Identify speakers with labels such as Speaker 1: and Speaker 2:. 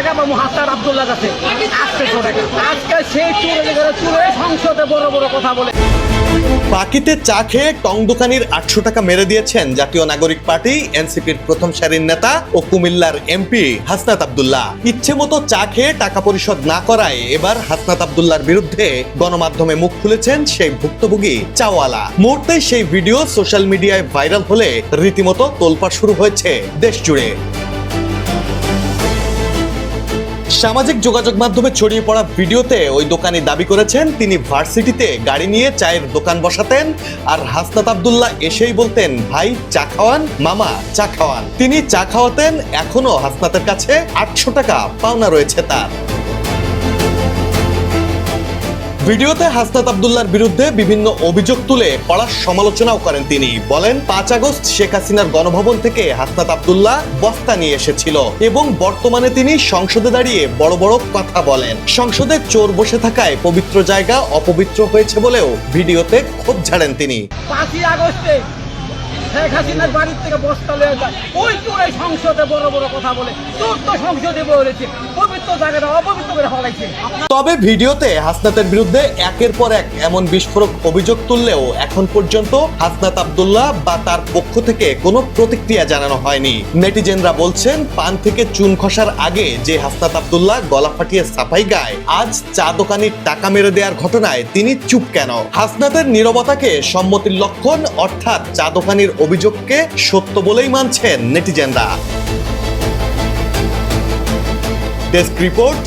Speaker 1: টাকা পাবো হাসনাত আব্দুল্লাহ কাছে 800 টাকা। আজকে সেই চুরে সংসদে বড় বড় কথা বলে।
Speaker 2: বাকিতে চা খেয়ে টং দোকানির 800 টাকা মেরে দিয়েছেন জাতীয় নাগরিক পার্টি এনসিপির প্রথম সারির নেতা ও কুমিল্লার এমপি হাসনাত আব্দুল্লাহ। ইচ্ছে মতো চা খেয়ে টাকা পরিশোধ না করায় এবার হাসনাত আব্দুল্লাহর বিরুদ্ধে গণমাধ্যমে মুখ খুলেছেন সেই ভুক্তভোগী চাওয়ালা। মুহূর্তে সেই ভিডিও সোশ্যাল মিডিয়ায় ভাইরাল হলে রীতিমতো তোলপাড় শুরু হয়েছে দেশ জুড়ে। সামাজিক যোগাযোগ মাধ্যমে ছড়িয়ে পড়া ভিডিওতে ওই দোকানি দাবি করেছেন তিনি ভার্সিটিতে গাড়ি নিয়ে চায়ের দোকান বসাতেন আর হাসনাত আব্দুল্লাহ এসেই বলতেন ভাই চা খাওয়ান, মামা চা খাওয়ান। তিনি চা খাওয়াতেন, এখনো হাসনাতের কাছে 800 টাকা পাওনা রয়েছে তার। ভিডিওতে হাসনাত আব্দুল্লাহর বিরুদ্ধে বিভিন্ন অভিযোগ তুলে কড়া সমালোচনাও করেন তিনি। বলেন 5 আগস্ট শেখ হাসিনার গণভবন থেকে হাসনাত আব্দুল্লাহ বস্তা নিয়ে এসেছিল এবং বর্তমানে তিনি সংসদে দাঁড়িয়ে বড় বড় কথা বলেন। সংসদে চোর বসে থাকায় পবিত্র জায়গা অপবিত্র হয়েছে বলেও ভিডিওতে ক্ষোভ ঝাড়েন তিনি।
Speaker 1: 5 আগস্টে শেখ হাসিনার বাড়ির থেকে বস্তা লয়ে যায়, ওই চোরে সংসদে বড় বড় কথা বলে। চোর তো সংসদে বলেছে, পবিত্র জায়গাটা অপবিত্র করে ফলাইছে।
Speaker 2: তবে ভিডিওতে হাসনাতের বিরুদ্ধে একের পর এক এমন বিস্ফোরক অভিযোগ তুললেও এখন পর্যন্ত হাসনাত আব্দুল্লাহ বা তার পক্ষ থেকে কোনো প্রতিক্রিয়া জানানো হয়নি। নেটিজেনরা বলছেন পান থেকে চুন খসার আগে যে হাসনাত আব্দুল্লাহ গলা ফাটিয়ে সাফাই গায়, আজ চা দোকানির টাকা মেরে দেওয়ার ঘটনায় তিনি চুপ কেন? হাসনাতের নীরবতাকে সম্মতির লক্ষণ, অর্থাৎ চা দোকানির অভিযোগকে সত্য বলেই মানছেন নেটিজেনরা। Desk report,